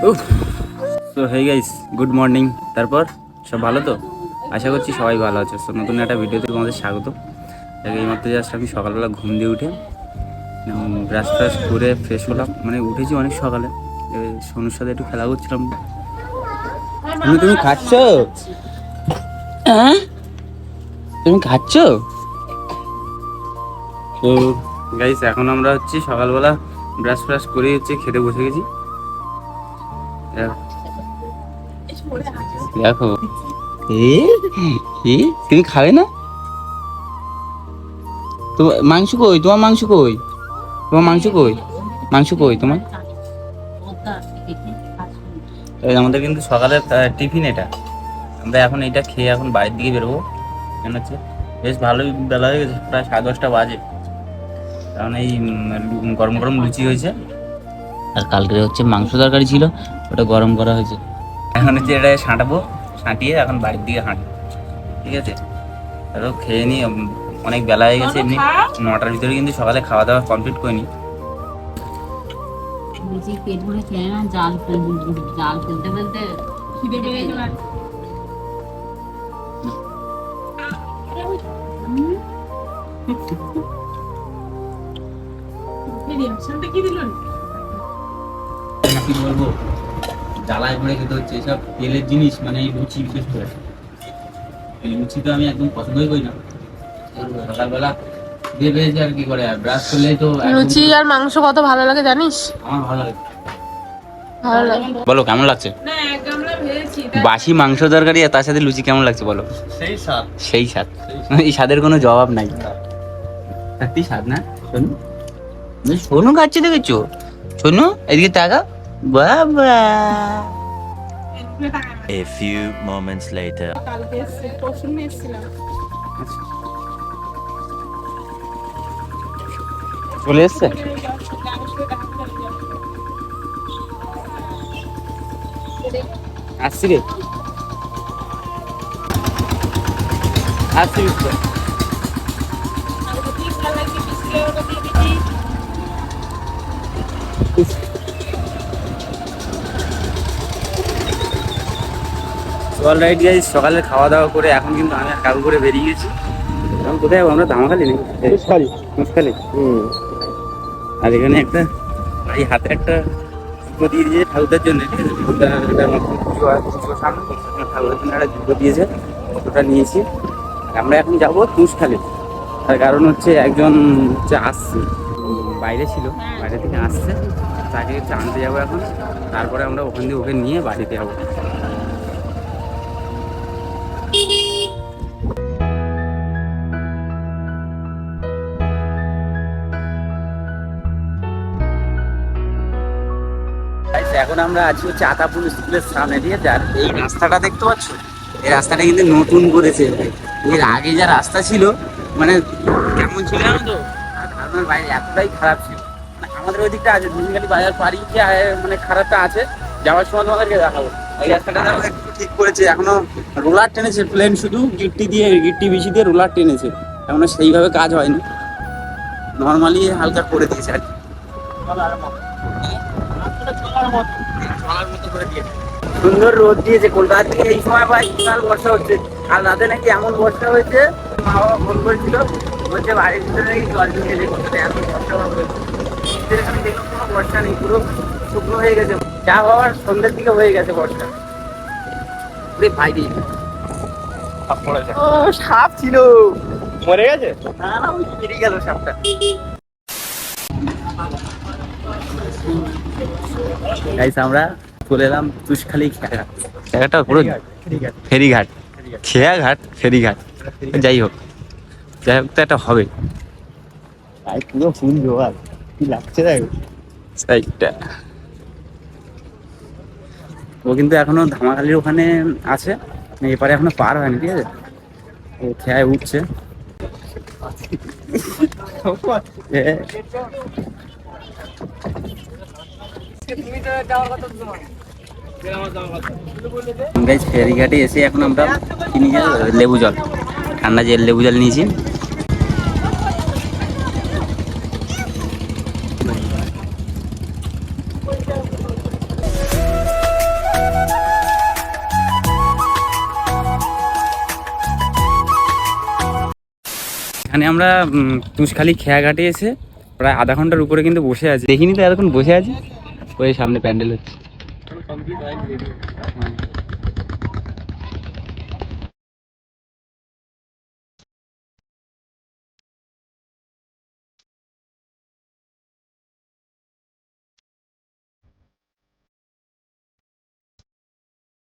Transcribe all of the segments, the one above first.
তো hey guys, good morning. তারপর সব ভালো তো? আশা করছি সবাই ভালো আছে। তো নতুন একটা ভিডিওতে তোমাদের স্বাগত। এইমাত্র জাস্ট আমি সকালবেলা ঘুম দিয়ে উঠে ব্রাশ ফ্রাশ করে ফ্রেশ হলাম, মানে উঠেছি অনেক সকালে। সোনুর সাথে একটু খেলা করছিলাম। তুমি খাচ্ছ? হ্যাঁ, তুমি খাচ্ছ? তো গাইস, এখন আমরা হচ্ছে সকালবেলা ব্রাশ ফ্রাশ করে হচ্ছে খেতে বসে গেছি। দেখো, তুমি খাবে না? তোমার মাংস কই? তোমার মাংস কই? তোমার মাংস কই? মাংস কই তোমার? আমাদের কিন্তু সকালের টিফিন এটা। আমরা এখন এটা খেয়ে এখন বাইরের দিকে বেরোবো। কেন হচ্ছে বেশ ভালোই বেলা হয়ে গেছে, প্রায় 10:30 বাজে। কারণ এই গরম গরম লুচি হয়েছে, আর কালকে হচ্ছে মাংস তরকারি ছিল, ওটা গরম করা হয়েছে। এখন হচ্ছে এটা ছাঁটাবো, ছাঁটিয়ে এখন বাড়ির দিকে হাঁটবো। ঠিক আছে, আরও খেয়ে নিই। অনেক বেলা হয়ে গেছে, এমনি 9টার ভিতরে কিন্তু সকালে খাওয়া দাওয়া কমপ্লিট করে নিই। পেট ভরে খেয়ে না, জাল ফেলতে ফেলতে খিদে পেয়ে গেল। কি বলবো, জ্বালায় পড়ে খেতে হচ্ছে এসব তেলের জিনিস, মানে এই লুচি বিশেষ করে। এই লুচি তো আমি একদম পছন্দই করি না। সকালবেলা ভেবে যে আর কি করে, ব্রাশ করলে তো লুচি আর মাংস কত ভালো লাগে জানিস? আমার ভালো লাগে। ভালো লাগে। বলো কেমন লাগছে? বাসি মাংস তরকারি আর তার সাথে লুচি কেমন লাগছে বলো? সেই স্বাদ, সেই স্বাদ। এই স্বাদের কোনো জবাব নাই। সত্যি স্বাদ না? শোনো, শোনো খাচ্ছে, দেখেছো? শোনো এদিকে তাকা, বাবা। A few moments later. চলে এসছে? আসছি রে, আসছি। অলরাইট গাইস, সকালে খাওয়া দাওয়া করে এখন কিন্তু আমি আর কাকু করে বেরিয়ে গেছি। এখন কোথায় যাবো আমরা? ধামাখালি নাকি? মুসখালি। আর এখানে একটা এই হাতে একটা জুতো দিয়ে দিয়েছে ঠাকুরদার জন্য। ঠাকুরের জন্য একটা জুতো দিয়েছে, ওটা নিয়েছি। আমরা এখন যাবো তুষখালি। তার কারণ হচ্ছে একজন হচ্ছে আসছে, বাইরে ছিল, বাইরে থেকে আসছে, তাকে হচ্ছে আনতে যাবো এখন। তারপরে আমরা ওখান দিয়ে ওকে নিয়ে বাড়িতে যাবো। এখন আমরা আছি হচ্ছে আতাপুর স্কুলের সামনে দিয়ে। যার এই রাস্তাটা দেখতে পাচ্ছ, এই রাস্তাটা কিন্তু নতুন করেছে। এর আগে যা রাস্তা ছিল, মানে কেমন ছিল জানো তো, ধারণার বাইরে, এতটাই খারাপ ছিল। আমাদের ওই দিকটা আছে, ধুনগালি বাজার পাড়ি যে মানে খারাপটা আছে, যাওয়ার সময় তোমাদেরকে দেখাবো। এই রাস্তাটা একটু ঠিক করেছে, এখনো রোলার টেনেছে, প্লেন শুধু গিট্টি বিছি দিয়ে রোলার টেনেছে, এখনো সেইভাবে কাজ হয়নি, নর্মালি হালকা করে দিয়েছে আর কি। সুন্দর রোদ দিয়েছে। কলকাতা থেকে এই সময় প্রায় বিশাল বর্ষা হচ্ছে। আর রাতে নাকি এমন বর্ষা হয়েছে, মা বাবা ফোন করেছিল, বলছে বাড়ির ভিতরে নাকি জল ঢুকে যে এত বর্ষা হবে। এখানে দেখলাম কোনো বর্ষা নেই, পুরো শুকনো হয়ে গেছে। যা হওয়ার সন্ধ্যের দিকে হয়ে গেছে বর্ষা। ভাই ও সাপ ছিল, মরে গেছে? না না, ওই বেরিয়ে গেল সাপটা। গাইস, আমরা চলে এলাম তুষখালি খেয়াঘাট। খেয়াঘাটটা পুরো ফেরিঘাট, খেয়াঘাট ফেরিঘাট, যাই হোক তো একটা হবে। পুরো ফুল জোয়ার, কি লাগছে দেখো সাইডটা। ও কিন্তু এখনো ধামাখালির ওখানে আছে, এপারে এখনো পার হয়নি। ঠিক আছে, ও খেয়ায় উঠছে। ফেরিঘাটে এসে এখন আমরা কিনি লেবু জল, ঠান্ডা লেবু জল নিয়েছি। এখানে আমরা তুষখালি খেয়াঘাটে এসে প্রায় আধা ঘন্টার উপরে কিন্তু বসে আছি। দেখিনি তো এতক্ষণ বসে আছি, ওই সামনে প্যান্ডেল হচ্ছে।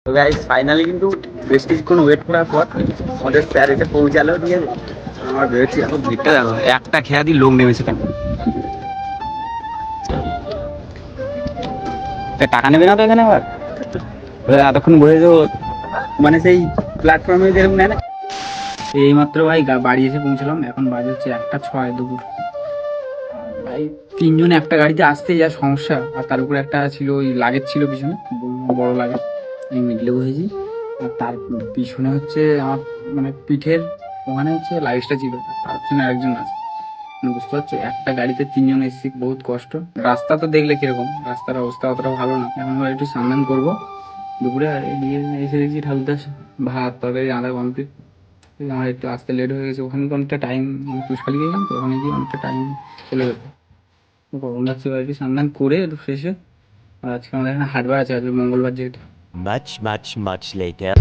তো গাইস ফাইনালি কিন্তু বেশ কিছুক্ষণ ওয়েট করার পর আমাদের প্যারেটে পৌঁছালো, ঠিক আছে। আমার ভেবেছি এখন ভিড়টা দেখো, একটা খেয়া দিয়ে লোক নেমেছে কেন, টাকা নেবে না তো এখানে আবার। এতক্ষণ বসে তো মানে সেই প্ল্যাটফর্মে যেরকম নেয় না। এইমাত্র ভাই বাড়ি এসে পৌঁছলাম, এখন বাজে হচ্ছে 1:06 দুপুর। ভাই 3 জন একটা গাড়িতে আসতে যা সমস্যা, আর তার উপরে একটা ছিল ওই লাগেজ ছিল পিছনে, বড় লাগেজ, আমি মিডলে বসেছি। আর তার পিছনে হচ্ছে আমার মানে পিঠের ওখানে হচ্ছে লাগেজটা ছিল, তার পিছনে আরেকজন আছে। বুঝতে পারছো, একটা গাড়িতে 3 জন এসেছি, বহুত কষ্ট। রাস্তা তো দেখলে কিরকম, রাস্তার অবস্থা অতটা ভালো না। এখন আবার একটু স্নান করবো দুপুরে, আর এদিকে এসে দেখছি ঠাকুরদাস ভাত তরকারি আধা কমপ্লিট। আমার একটু আসতে লেট হয়ে গেছে, ওখানে তো অনেকটা টাইম, পুষ্কালি গেলাম তো ওখানে গিয়ে অনেকটা টাইম চলে যেত। গরম লাগছে, বাড়িতে স্নান করে একটু ফ্রেশে। আর আজকে আমাদের এখানে হাটবার আছে, আজকে মঙ্গলবার যেহেতু। Much later.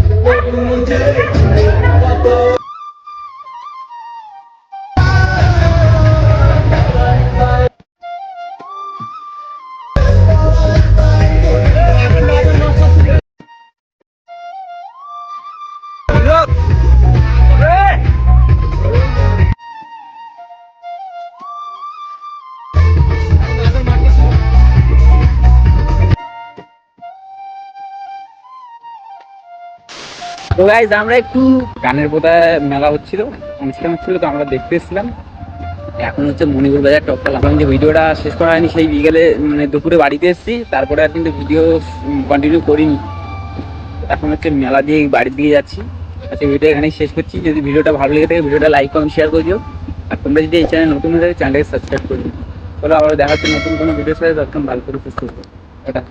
তো গাইজ আমরা একটু গানের পোতা মেলা হচ্ছিল, অনুষ্ঠান হচ্ছিল, তো আমরা দেখতে এসেছিলাম। এখন হচ্ছে মণিপুর বাজার টপ পেলাম। যে ভিডিওটা শেষ করা হয়নি, সেই বিকেলে মানে দুপুরে বাড়িতে এসেছি, তারপরে আর কিন্তু ভিডিও কন্টিনিউ করিনি। এখন হচ্ছে মেলা দিয়ে বাড়ির দিকে যাচ্ছি। আচ্ছা, ভিডিও এখানেই শেষ করছি। যদি ভিডিওটা ভালো লেগে থাকে ভিডিওটা লাইক কমেন্ট শেয়ার করে দিও। আর তোমরা যদি এই চ্যানেল নতুন হয়ে থাকে চ্যানেলটাকে সাবস্ক্রাইব করে দিও। তাহলে আবার দেখা হচ্ছে নতুন কোনো ভিডিওর সাথে, তখন ভালো করে সুস্থ হবে। এটা